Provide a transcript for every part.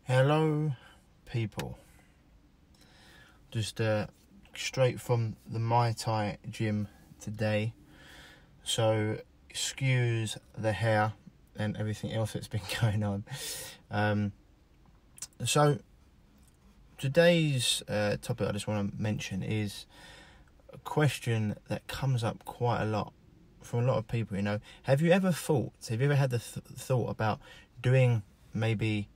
Hello, people. Just straight from the Muay Thai gym today. So excuse the hair and everything else that's been going on. So today's topic I just want to mention is a question that comes up quite a lot from a lot of people. Have you ever had the thought about doing maybe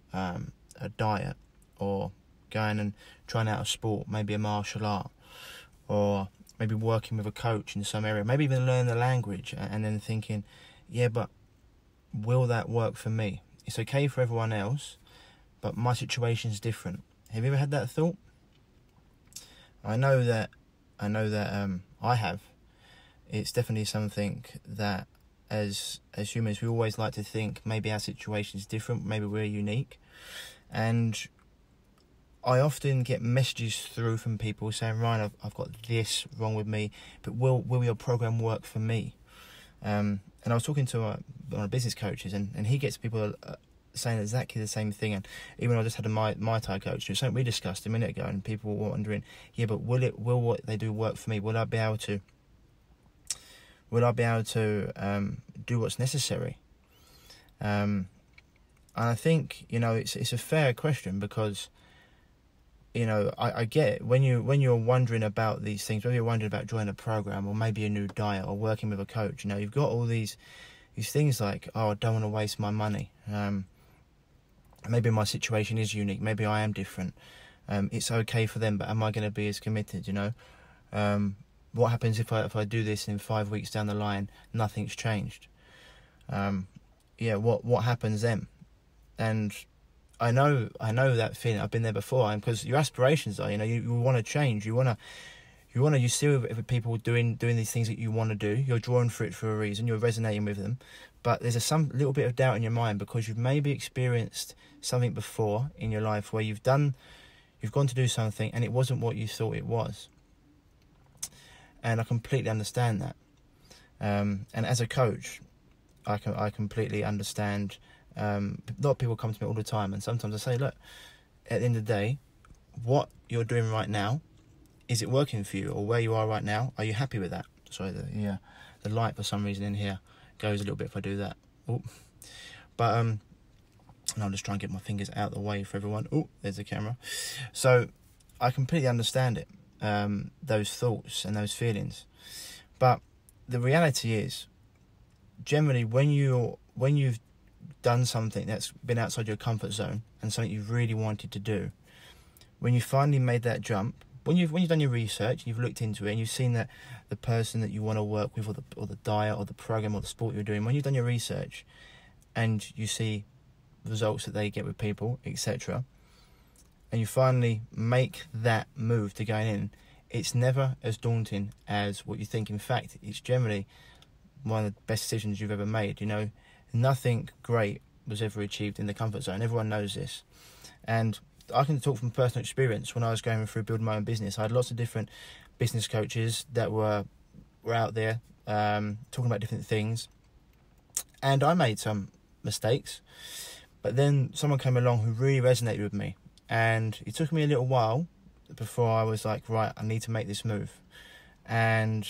a diet, or going and trying out a sport, maybe a martial art, or maybe working with a coach in some area, maybe even learn the language, and then thinking, yeah, but will that work for me? It's okay for everyone else, but my situation is different. Have you ever had that thought? I know that I have. It's definitely something that as humans we always like to think maybe our situation is different, maybe we're unique. And I often get messages through from people saying, Ryan, I've got this wrong with me, but will your program work for me? And I was talking to one of my business coaches, and he gets people saying exactly the same thing. And even I just had a Muay Thai coach, which something we discussed a minute ago, and people were wondering, yeah, but will what they do work for me? Will I be able to do what's necessary? And I think, it's a fair question, because, I get it. When you're wondering about these things, whether you're wondering about joining a program or maybe a new diet or working with a coach, you've got all these things like, oh, I don't want to waste my money. Maybe my situation is unique. Maybe I am different. It's okay for them, but am I going to be as committed? What happens if I do this and in 5 weeks down the line nothing's changed? What happens then? And I know that feeling. I've been there before, because your aspirations are, you want to change. You see with people doing these things that you want to do. You're drawn for it for a reason. You're resonating with them, but there's some little bit of doubt in your mind because you've maybe experienced something before in your life where you've gone to do something and it wasn't what you thought it was. And I completely understand that. And as a coach, I completely understand. A lot of people come to me all the time, and sometimes I say, look, at the end of the day, what you're doing right now, is it working for you? Or where you are right now, are you happy with that? Sorry, the light for some reason in here goes a little bit if I do that. Ooh. But and I'll just try and get my fingers out of the way for everyone. Oh, there's the camera. So I completely understand it, those thoughts and those feelings. But the reality is, generally, when you've done something that's been outside your comfort zone and something you've really wanted to do, when you finally made that jump, when you've done your research, you've looked into it, and you've seen that the person that you want to work with, or the diet, or the program, or the sport you're doing, when you've done your research and you see the results that they get with people, etc., and you finally make that move to going in, it's never as daunting as what you think. In fact, it's generally one of the best decisions you've ever made. Nothing great was ever achieved in the comfort zone. Everyone knows this. And I can talk from personal experience. When I was going through building my own business, I had lots of different business coaches that were out there talking about different things. And I made some mistakes. But then someone came along who really resonated with me. And it took me a little while before I was like, right, I need to make this move. And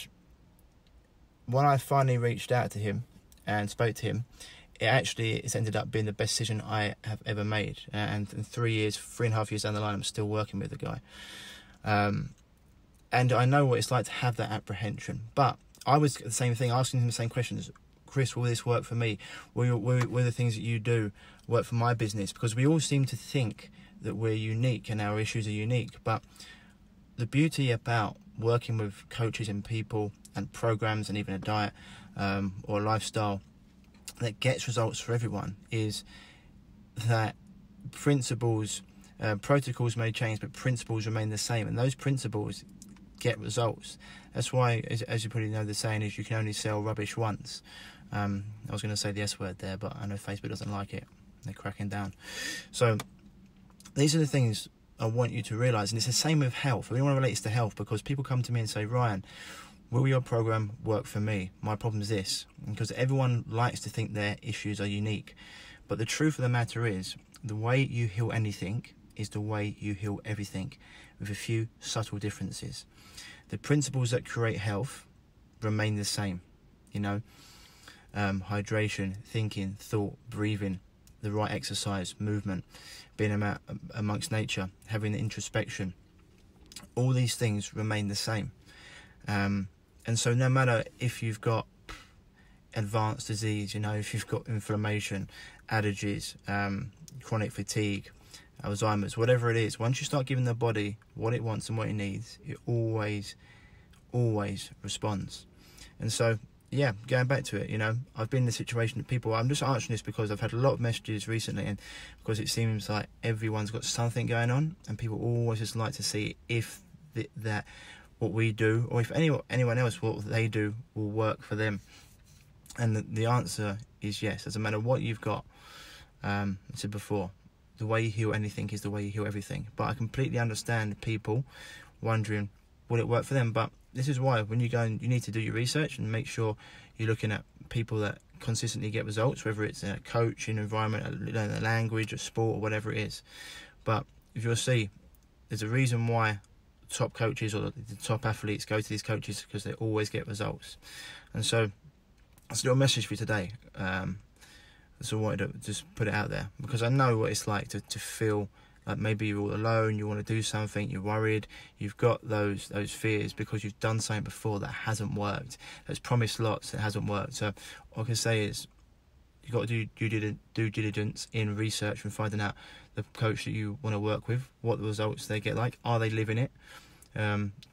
when I finally reached out to him and spoke to him, it's ended up being the best decision I have ever made. And in 3.5 years down the line, I'm still working with the guy. And I know what it's like to have that apprehension. But I was the same thing, asking him the same questions. Chris, will this work for me? Will the things that you do work for my business? Because we all seem to think that we're unique and our issues are unique. But the beauty about working with coaches and people and programs and even a diet or a lifestyle that gets results for everyone is that principles, protocols may change, but principles remain the same, and those principles get results. That's why, as you probably know, the saying is you can only sell rubbish once. I was going to say the S word there, but I know Facebook doesn't like it. They're cracking down. So these are the things I want you to realise, and it's the same with health. I really want to relate this to health, because people come to me and say, Ryan, will your program work for me? My problem is this. Because everyone likes to think their issues are unique. But the truth of the matter is, The way you heal anything is the way you heal everything, with a few subtle differences. The principles that create health remain the same, you know, hydration, thinking, thought, breathing, the right exercise, movement, being amongst nature, having the introspection. All these things remain the same. And so no matter if you've got advanced disease, you know, if you've got inflammation, allergies, chronic fatigue, Alzheimer's, whatever it is, once you start giving the body what it wants and what it needs, it always responds. And so, yeah, going back to it, you know, I've been in the situation that people, I'm just answering this because I've had a lot of messages recently, and because it seems like everyone's got something going on, and people always just like to see if that what we do, or if anyone else, what they do will work for them. And the answer is yes. Doesn't matter what you've got. I said before, the way you heal anything is the way you heal everything. But I completely understand people wondering, will it work for them? But this is why, when you go, you need to do your research and make sure you're looking at people that consistently get results, whether it's a coach, in environment, learning a language, a sport, or whatever it is. But if you'll see, there's a reason why top coaches or the top athletes go to these coaches, because they always get results. And so that's a little message for you today. So I wanted to just put it out there, because I know what it's like to feel like maybe you're all alone, you want to do something, you're worried, you've got those fears because you've done something before that hasn't worked, that's promised lots that hasn't worked. So all I can say is you've got to do due diligence in research and finding out the coach that you want to work with, what the results they get like, are they living it?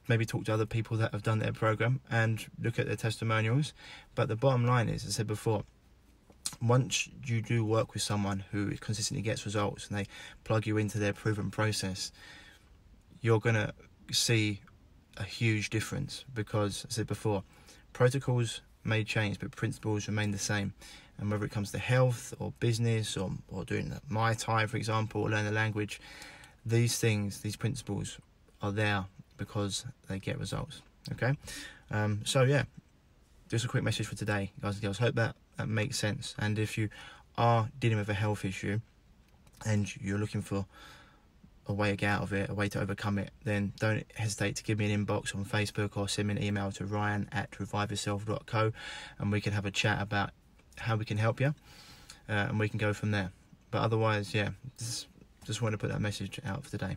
Maybe talk to other people that have done their program and look at their testimonials. But the bottom line is, as I said before, once you do work with someone who consistently gets results and they plug you into their proven process, you're going to see a huge difference, because, as I said before, protocols may change but principles remain the same. And whether it comes to health or business or doing Muay Thai, for example, or learning a language, these things, these principles are there because they get results. Okay, so yeah, just a quick message for today, guys and girls. Hope that makes sense. And if you are dealing with a health issue and you're looking for a way to get out of it, a way to overcome it, then don't hesitate to give me an inbox on Facebook or send me an email to ryan@reviveyourself.co, and we can have a chat about how we can help you, and we can go from there. But otherwise, yeah, just want to put that message out for today.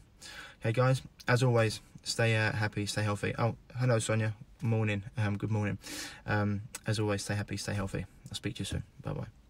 Okay, guys, as always, stay happy, stay healthy. Oh, hello, Sonia. Morning. Good morning. As always, stay happy, stay healthy. I'll speak to you soon. Bye-bye.